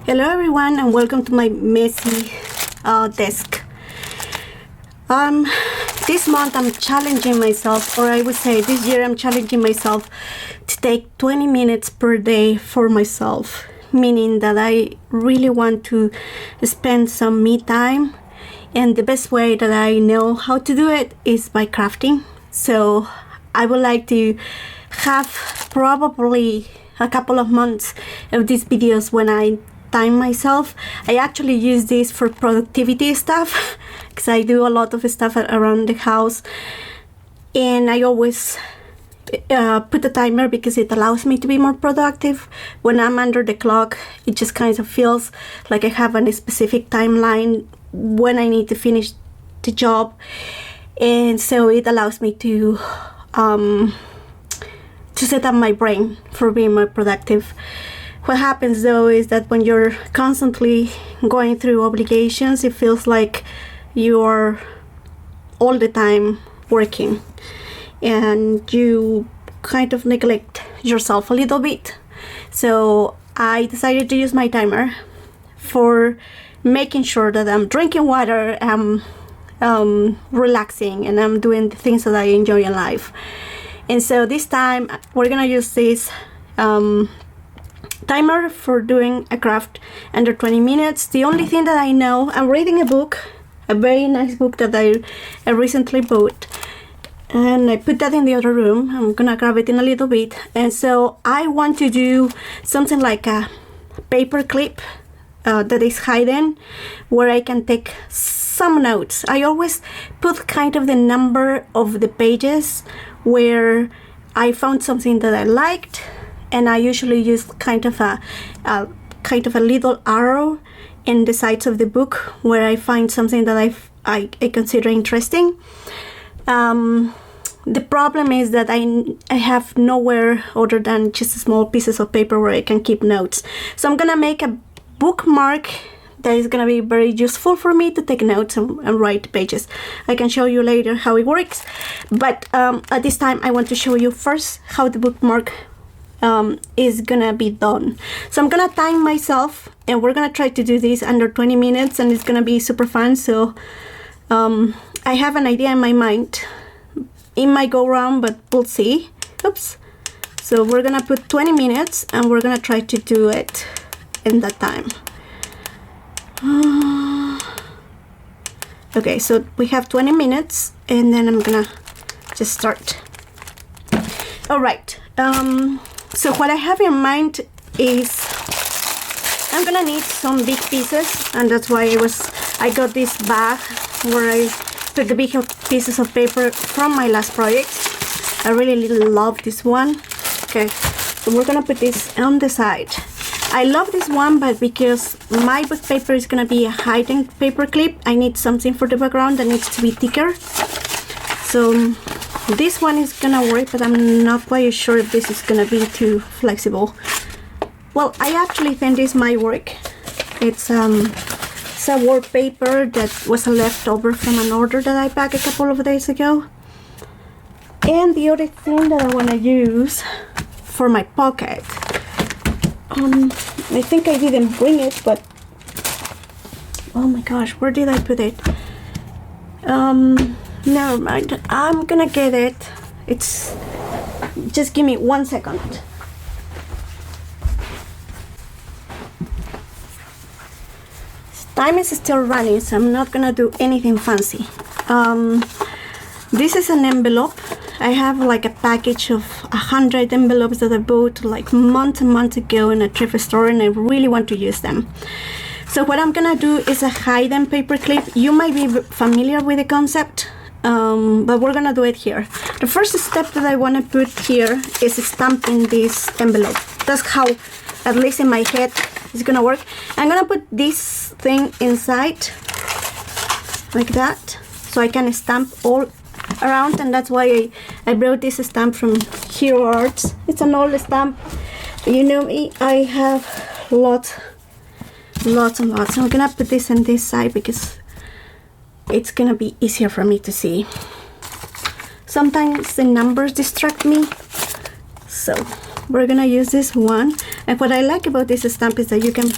Hello everyone and welcome to my messy desk. This month I'm challenging myself, or I would say this year I'm challenging myself to take 20 minutes per day for myself, meaning that I really want to spend some me time, and the best way that I know how to do it is by crafting. So I would like to have probably a couple of months of these videos when I time myself. I actually use this for productivity stuff because I do a lot of stuff around the house, and I always put a timer because it allows me to be more productive. When I'm under the clock, it just kind of feels like I have a specific timeline when I need to finish the job, and so it allows me to set up my brain for being more productive. What happens though is that when you're constantly going through obligations, it feels like you're all the time working and you kind of neglect yourself a little bit. So I decided to use my timer for making sure that I'm drinking water, I'm relaxing, and I'm doing the things that I enjoy in life. And so this time we're gonna use this timer for doing a craft under 20 minutes. The only thing that I know, I'm reading a book, a very nice book that I recently bought, and I put that in the other room. I'm gonna grab it in a little bit. And so I want to do something like a paper clip that is hidden, where I can take some notes. I always put kind of the number of the pages where I found something that I liked, and I usually use kind of a little arrow in the sides of the book where I find something that I consider interesting. The problem is that I have nowhere other than just small pieces of paper where I can keep notes. So I'm gonna make a bookmark that is gonna be very useful for me to take notes and write pages. I can show you later how it works, but at this time I want to show you first how the bookmark is gonna be done. So I'm gonna time myself, and we're gonna try to do this under 20 minutes, and it's gonna be super fun. So I have an idea in my mind. It might go wrong, but we'll see. Oops. So we're gonna put 20 minutes and we're gonna try to do it in that time. Okay, so we have 20 minutes, and then I'm gonna just start. All right. So what I have in mind is I'm gonna need some big pieces, and that's why I got this bag where I put the big pieces of paper from my last project. I really love this one. Okay, so we're gonna put this on the side. I love this one, but because my book paper is gonna be a hidden paper clip, I need something for the background that needs to be thicker. So this one is gonna work, but I'm not quite sure if this is gonna be too flexible. Well, I actually think this might work. It's a wallpaper that was a leftover from an order that I packed a couple of days ago. And the other thing that I wanna use for my pocket, I think I didn't bring it, but oh my gosh, where did I put it? Never mind, I'm gonna get it. Just give me 1 second. Time is still running, so I'm not gonna do anything fancy. This is an envelope. I have like a package of 100 envelopes that I bought like months and months ago in a thrift store, and I really want to use them. So what I'm gonna do is a hidden paper clip. You might be familiar with the concept, but we're gonna do it here. The first step that I want to put here is stamping this envelope. That's how, at least in my head, it's gonna work. I'm gonna put this thing inside like that, so I can stamp all around, and that's why I brought this stamp from Hero Arts. It's an old stamp. You know me, I have lots and lots. I'm gonna put this on this side because it's gonna be easier for me to see. Sometimes the numbers distract me, so we're gonna use this one. And what I like about this stamp is that you can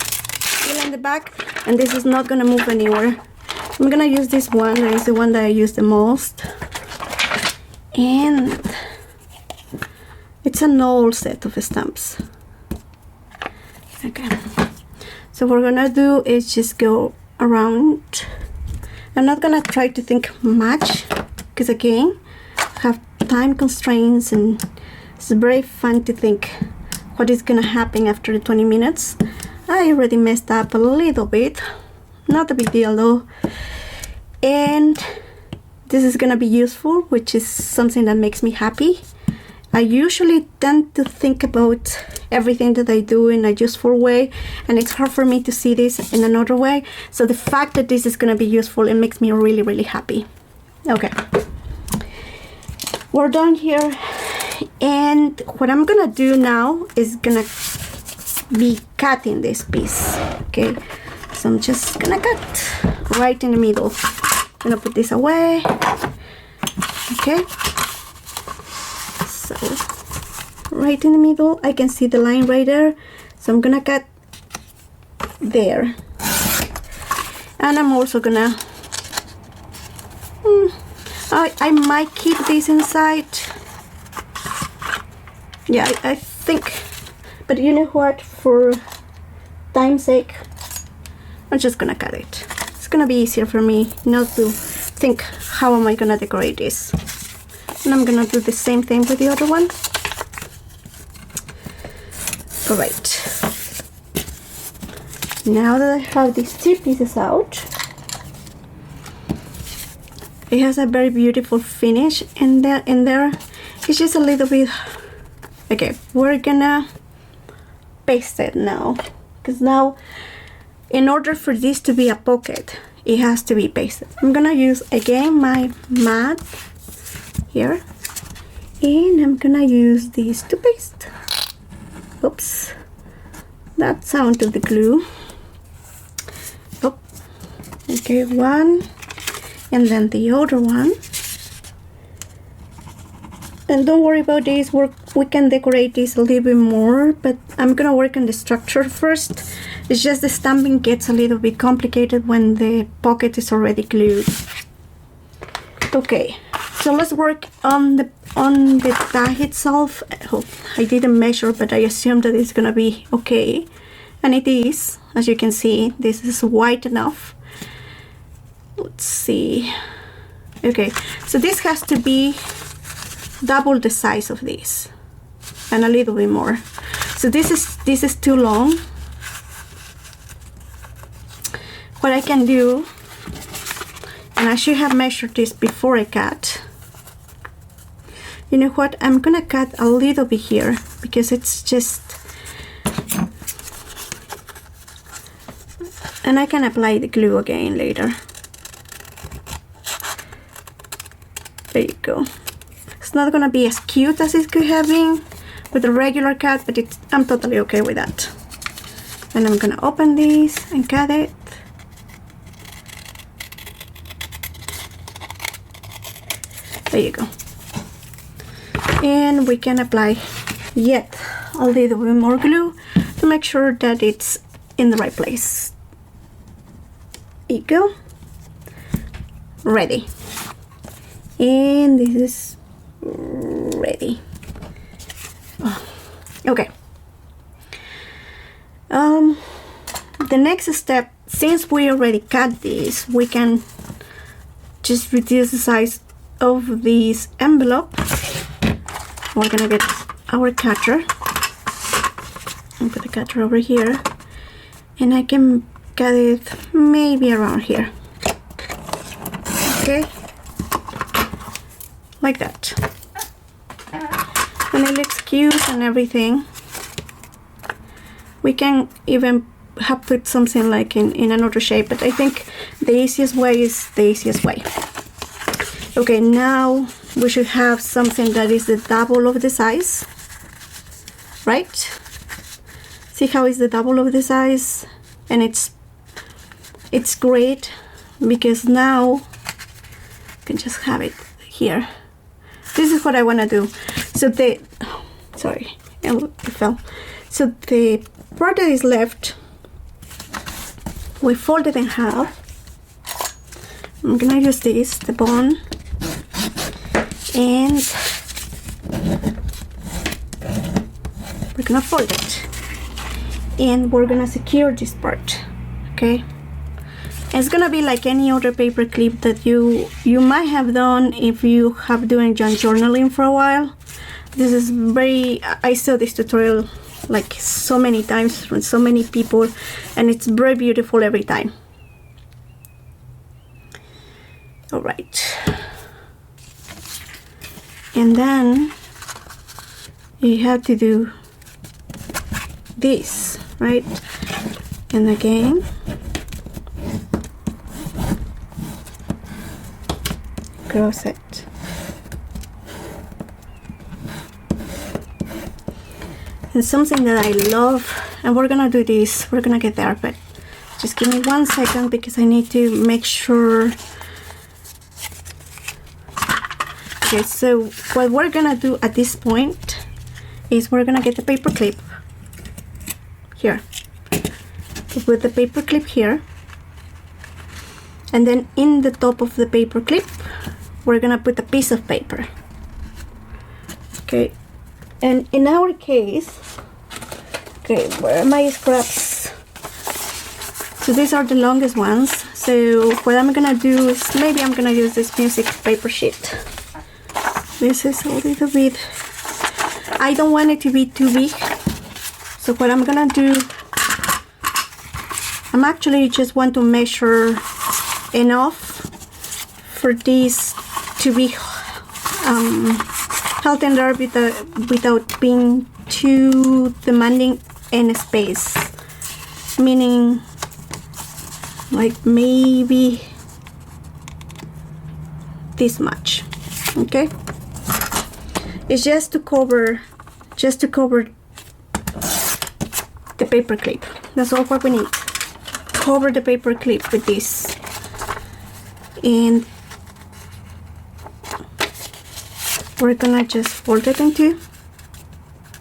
the back, and this is not gonna move anywhere. I'm gonna use this one. That is the one that I use the most, and it's an old set of stamps. Okay, so what we're gonna do is just go around. I'm not gonna try to think much because again I have time constraints and it's very fun to think what is gonna happen after the 20 minutes. I already messed up a little bit, not a big deal though, and this is gonna be useful, which is something that makes me happy. I usually tend to think about everything that I do in a useful way, and it's hard for me to see this in another way. So the fact that this is gonna be useful, it makes me really, really happy. Okay, we're done here, and what I'm gonna do now is gonna be cutting this piece. Okay, so I'm just gonna cut right in the middle. I'm gonna put this away. Okay. So right in the middle, I can see the line right there, so I'm gonna cut there, and I'm also gonna I might keep this inside. Yeah, I think, but you know what, for time's sake, I'm just gonna cut it. It's gonna be easier for me not to think how am I gonna decorate this. And I'm gonna do the same thing with the other one. Alright. Now that I have these two pieces out, it has a very beautiful finish, and there it's just a little bit. Okay, we're gonna paste it now, because now in order for this to be a pocket, it has to be pasted. I'm gonna use again my mat here, and I'm gonna use this to paste. Oops, that sound of the glue. Oh, okay, one, and then the other one. And don't worry about this, we can decorate this a little bit more, but I'm gonna work on the structure first. It's just the stamping gets a little bit complicated when the pocket is already glued. Okay, so let's work on the tag itself. Oh, I didn't measure, but I assume that it's gonna be okay, and it is. As you can see, this is wide enough. Let's see. Okay, so this has to be double the size of this and a little bit more. So this is too long. What I can do, and I should have measured this before I cut. You know what, I'm gonna cut a little bit here because it's just, and I can apply the glue again later. There you go. It's not gonna be as cute as it could have been with a regular cut, but I'm totally okay with that. And I'm gonna open this and cut it. There you go. And we can apply yet a little bit more glue to make sure that it's in the right place. There you go. Ready. And this is ready. Oh, okay. The next step, since we already cut this, we can just reduce the size of this envelope. We're gonna get our cutter and put the cutter over here, and I can cut it maybe around here. Okay, like that, and it looks cute and everything. We can even have put something like in another shape, but I think the easiest way is the easiest way. Okay, now we should have something that is the double of the size, right? See how it's the double of the size, and it's great because now you can just have it here. This is what I want to do. So sorry, it fell. So the part that is left, we fold it in half. I'm gonna use this, the bone, and we're gonna fold it, and we're gonna secure this part. Okay, it's gonna be like any other paper clip that you might have done if you have doing journaling for a while. This is I saw this tutorial like so many times from so many people, and it's very beautiful every time. All right, and then you have to do this, right? And again, cross it. And something that I love, and we're gonna do this, we're gonna get there, but just give me 1 second because I need to make sure. Okay, so what we're gonna do at this point is we're gonna get the paper clip here. Put the paper clip here, and then in the top of the paper clip we're gonna put a piece of paper. Okay, and in our case, okay, where are my scraps? So these are the longest ones, so what I'm gonna do is maybe I'm gonna use this music paper sheet. This is a little bit, I don't want it to be too big, so what I'm gonna do, I'm actually just want to measure enough for this to be held in there without being too demanding in space, meaning like maybe this much. Okay, it's just to cover the paper clip. That's all what we need. Cover the paper clip with this, and we're gonna just fold it in two.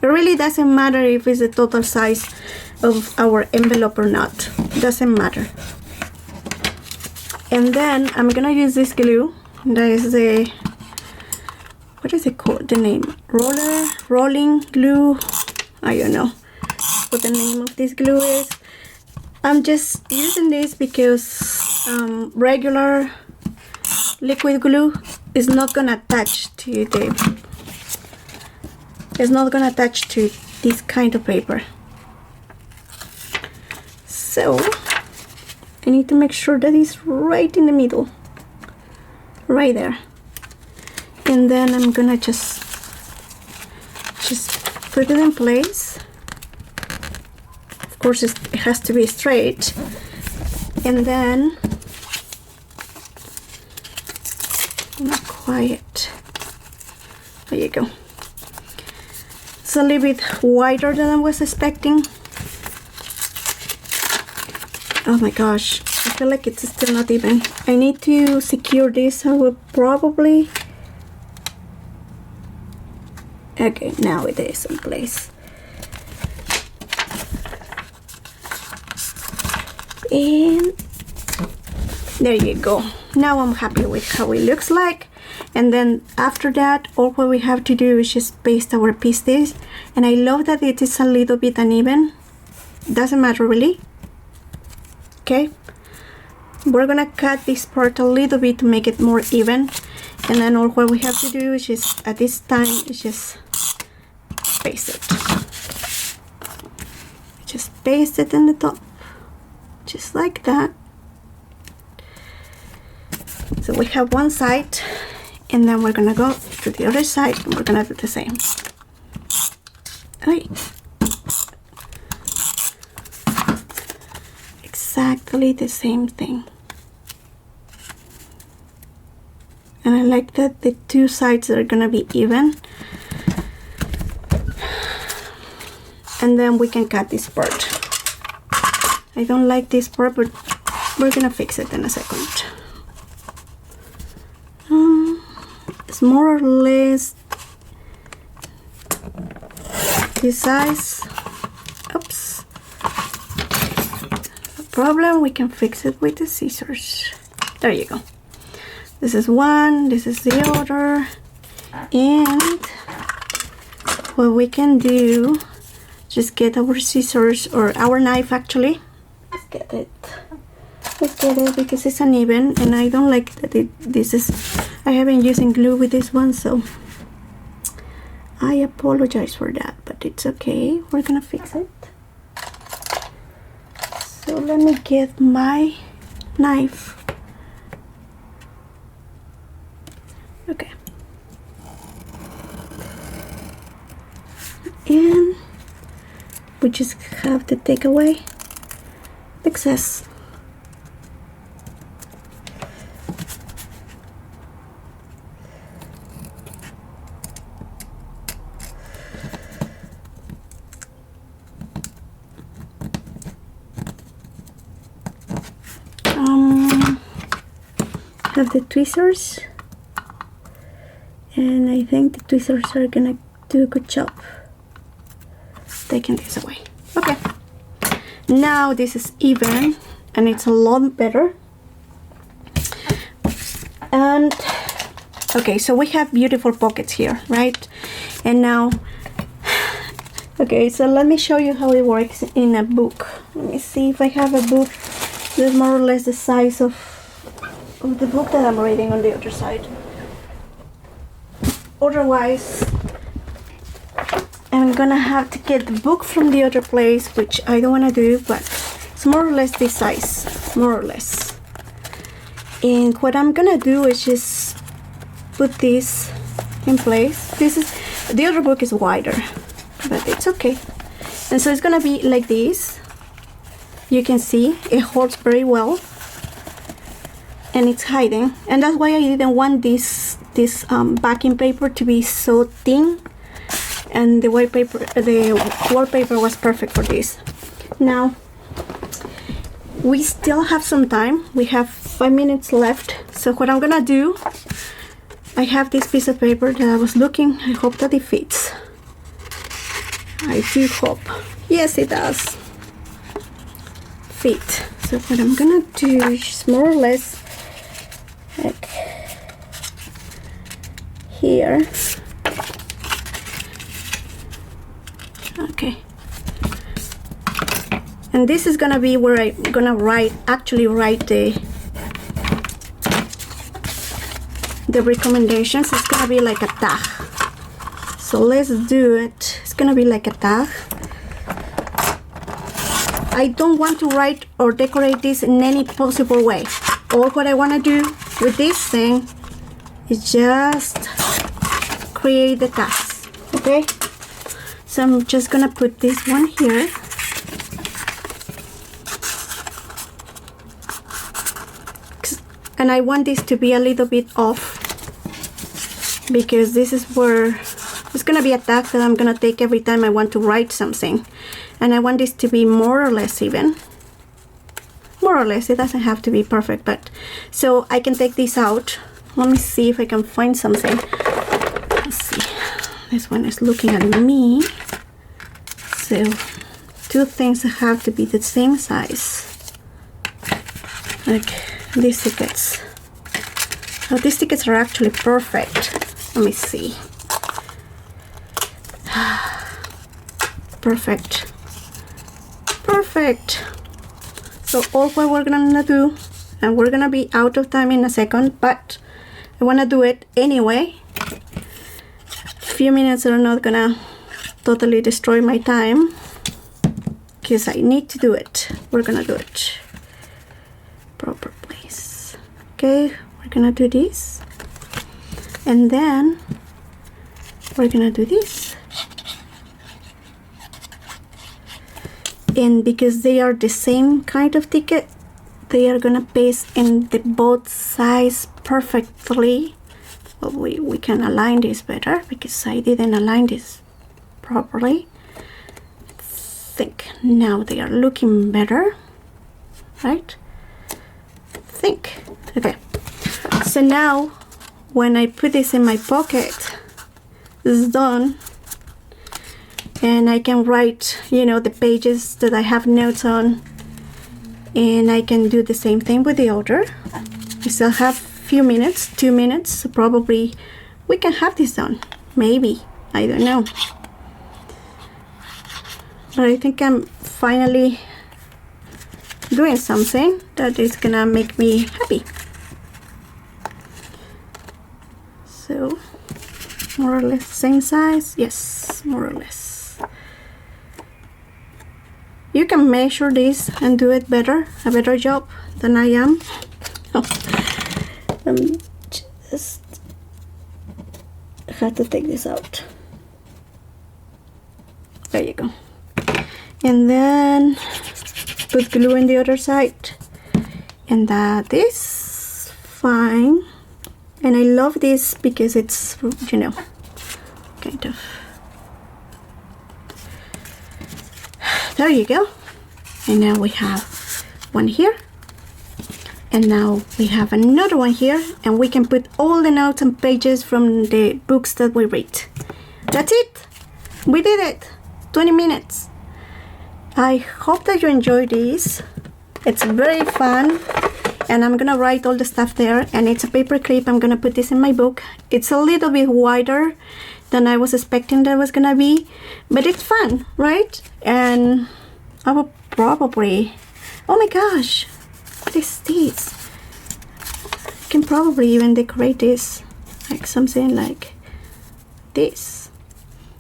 It really doesn't matter if it's the total size of our envelope or not. It doesn't matter. And then I'm gonna use this glue. That is the, what is it called? The name? Rolling glue. I don't know what the name of this glue is. I'm just using this because regular liquid glue is not gonna attach to this kind of paper. So I need to make sure that it's right in the middle, right there. And then I'm gonna just put it in place. Of course, it has to be straight. And then, not quite. There you go. It's a little bit wider than I was expecting. Oh my gosh, I feel like it's still not even. I need to secure this. I will probably. Okay, now it is in place. And there you go. Now I'm happy with how it looks like. And then after that, all what we have to do is just paste our pieces. And I love that it is a little bit uneven. Doesn't matter really. Okay, we're gonna cut this part a little bit to make it more even. And then all what we have to do is just, at this time, is just paste it. Just paste it in the top, just like that. So we have one side, and then we're gonna go to the other side, and we're gonna do the same. Right. Exactly the same thing. And I like that the two sides are gonna be even. And then we can cut this part. I don't like this part, but we're gonna fix it in a second. It's more or less this size. Oops. problem, we can fix it with the scissors. There you go. This is one, this is the other, and what we can do, just get our scissors, or our knife actually. Let's get it. Let's get it because it's uneven, and I don't like that this is, I haven't using glue with this one, so I apologize for that, but it's okay. We're gonna fix it. So let me get my knife. Okay. And we just have to take away the excess. Have the tweezers, and I think the tweezers are gonna do a good job taking this away. Okay, now this is even and it's a lot better. And okay, so we have beautiful pockets here, right? And now, okay, so let me show you how it works in a book. Let me see if I have a book that's more or less the size of the book that I'm reading on the other side. Otherwise, I'm gonna have to get the book from the other place, which I don't want to do, but it's more or less this size, more or less. And what I'm gonna do is just put this in place. This is, the other book is wider, but it's okay. And so it's gonna be like this. You can see it holds very well, and it's hiding, and that's why I didn't want this backing paper to be so thin, and the wallpaper was perfect for this. Now we still have some time. We have 5 minutes left. So what I'm gonna do, I have this piece of paper that I was looking. I hope that it fits. I do hope. Yes, it does fit. So what I'm gonna do is more or less like here. Okay, and this is gonna be where I'm gonna actually write the recommendations. It's gonna be like a tag. So let's do it. It's gonna be like a tag. I don't want to write or decorate this in any possible way. All what I want to do with this thing is just create the tags. Okay, so I'm just gonna put this one here. And I want this to be a little bit off, because this is where it's gonna be a tag that I'm gonna take every time I want to write something, and I want this to be more or less even. More or less, it doesn't have to be perfect, but so I can take this out. Let me see if I can find something. Let's see. This one is looking at me. So two things have to be the same size. Like these tickets. Oh, these tickets are actually perfect. Let me see. Perfect. Perfect. So all what we're gonna do, and we're gonna be out of time in a second, but I wanna do it anyway. A few minutes are not gonna totally destroy my time, because I need to do it. We're gonna do it. Proper place. Okay, we're gonna do this, and then we're gonna do this. And because they are the same kind of ticket, they are gonna paste in the both sides perfectly. Well, we can align this better because I didn't align this properly. I think now they are looking better, right? I think. Okay, so now when I put this in my pocket, it's done. And I can write, you know, the pages that I have notes on. and I can do the same thing with the other. We still have few minutes, 2 minutes, so probably we can have this done. Maybe, I don't know. But I think I'm finally doing something that is gonna make me happy. So, more or less same size. Yes, more or less. You can measure this and do it better, a better job than I am. Just have to take this out. There you go. And then put glue on the other side, and that is fine. And I love this because it's, you know, kind of, there you go. And now we have one here, and now we have another one here, and we can put all the notes and pages from the books that we read. That's it. We did it. 20 minutes. I hope that you enjoyed this. It's very fun, and I'm gonna write all the stuff there, and it's a paper clip. I'm gonna put this in my book. It's a little bit wider than I was expecting that it was gonna be, but it's fun, right? And I will probably, oh my gosh, what is this? I can probably even decorate this like something like this.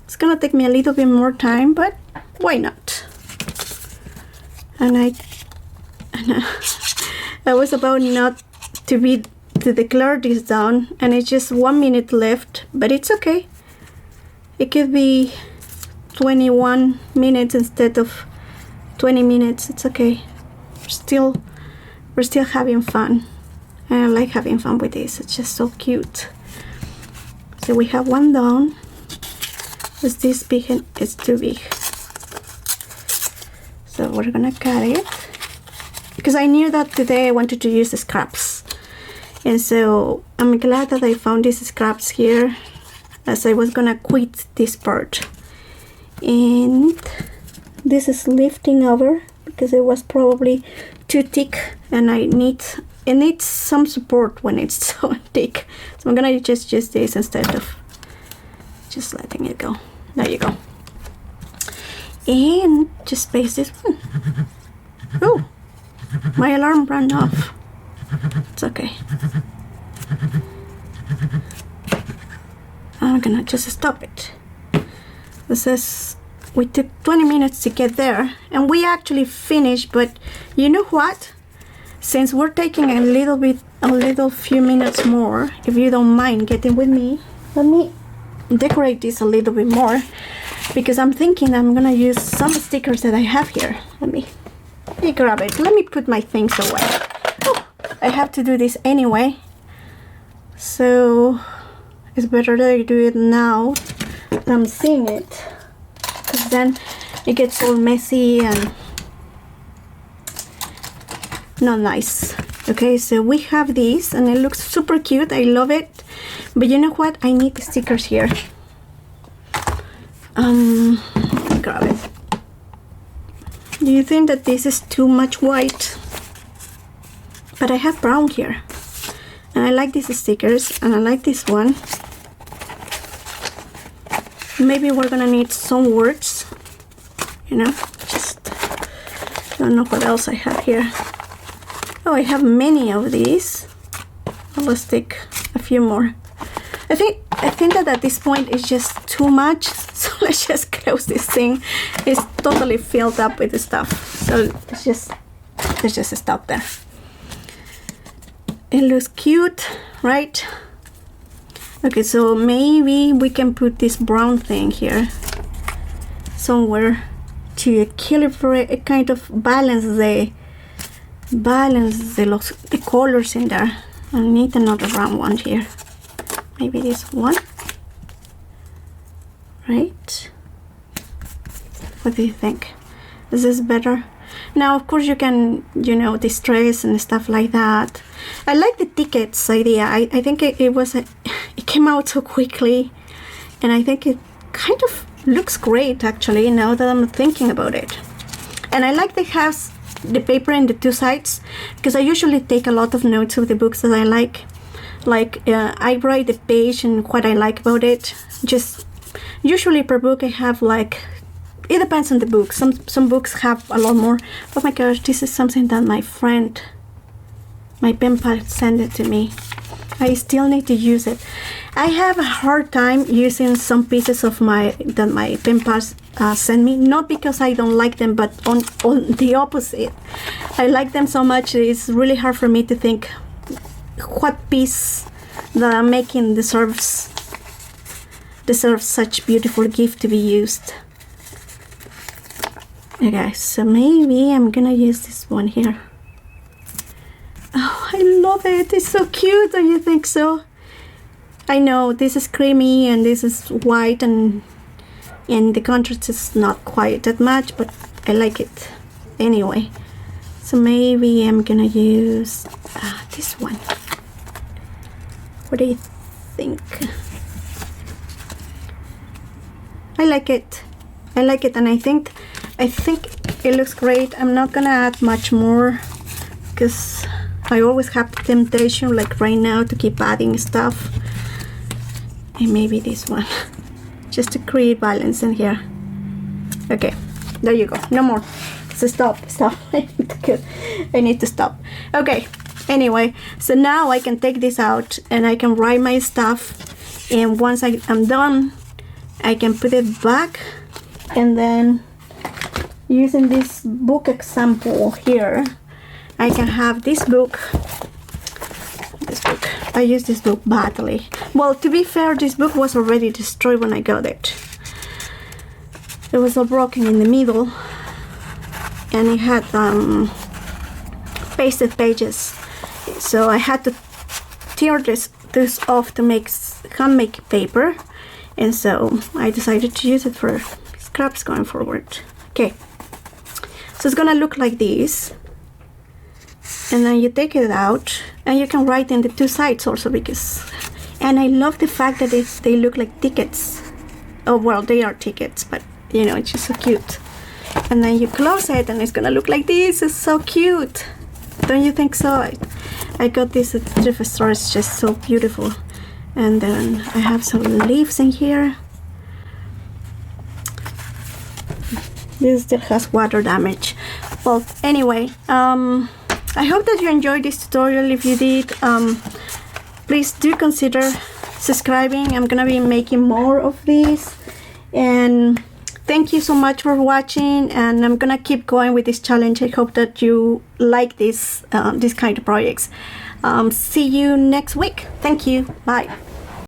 It's gonna take me a little bit more time, but why not? And I was about not to declare this down, and it's just 1 minute left, but it's okay. It could be 21 minutes instead of 20 minutes. It's okay. We're still having fun, and I like having fun with this. It's just so cute. So we have one done. Is this big? And it's too big. So we're gonna cut it, because I knew that today I wanted to use the scraps, and so I'm glad that I found these scraps here, as I was gonna quit this part. And this is lifting over because it was probably too thick, and it needs some support when it's so thick. So I'm gonna just use this instead of just letting it go. There you go. And just paste this one. Oh, my alarm ran off. It's okay. I'm gonna just stop it. This is, we took 20 minutes to get there, and we actually finished, but you know what? Since we're taking a little few minutes more, if you don't mind getting with me, let me decorate this a little bit more, because I'm thinking I'm gonna use some stickers that I have here. Let me grab it. Let me put my things away. Oh, I have to do this anyway, so it's better that I do it now that I'm seeing it, because then it gets all messy and not nice. Okay, so we have these, and it looks super cute. I love it, but you know what? I need the stickers here. Grab it. Do you think that this is too much white? But I have brown here, and I like these stickers, and I like this one. Maybe we're gonna need some words, you know. Just don't know what else I have here. Oh, I have many of these. Let's take a few more. I think that at this point it's just too much, so let's just close this thing. It's totally filled up with the stuff, so let's just stop there. It looks cute, right? Okay, so maybe we can put this brown thing here somewhere to equilibrate, kind of balance the colors in there. I need another brown one here. Maybe this one, right? What do you think? Is this better? Now, of course, you can, you know, distress and stuff like that. I like the tickets idea. I think it came out so quickly, and I think it kind of looks great actually now that I'm thinking about it. And I like the the paper in the two sides, because I usually take a lot of notes of the books that I like. I write the page and what I like about it. Just usually per book I have like, it depends on the book. Some books have a lot more. Oh my gosh, this is something that my friend, my pen pal, sent it to me. I still need to use it. I have a hard time using some pieces of that my pen pals send me, not because I don't like them, but on the opposite. I like them so much, it's really hard for me to think what piece that I'm making deserves such beautiful gift to be used. Okay, so maybe I'm gonna use this one here. Oh, I love it. It's so cute, don't you think so? I know this is creamy and this is white, and the contrast is not quite that much, but I like it anyway. So maybe I'm gonna use this one. What do you think? I like it. And I think it looks great. I'm not gonna add much more because I always have the temptation, like right now, to keep adding stuff. And maybe this one, just to create balance in here. Okay, there you go. No more. So stop. I need to stop. Okay, anyway, so now I can take this out and I can write my stuff, and once I'm done, I can put it back, and then using this book example here, I can have this book. I use this book badly. Well, to be fair, this book was already destroyed when I got it. It was all broken in the middle, and it had pasted pages, so I had to tear this off to make handmade paper, and so I decided to use it for scraps going forward. Okay, so it's gonna look like this, and then you take it out and you can write in the two sides also, and I love the fact that they look like tickets. Oh well, they are tickets, but you know, it's just so cute. And then you close it and it's gonna look like this. It's so cute, don't you think so? I got this at the thrift store. It's just so beautiful. And then I have some leaves in here. This still has water damage. Well, anyway, I hope that you enjoyed this tutorial. If you did, please do consider subscribing. I'm gonna be making more of these, and thank you so much for watching, and I'm gonna keep going with this challenge. I hope that you like this kind of projects. See you next week. Thank you. Bye.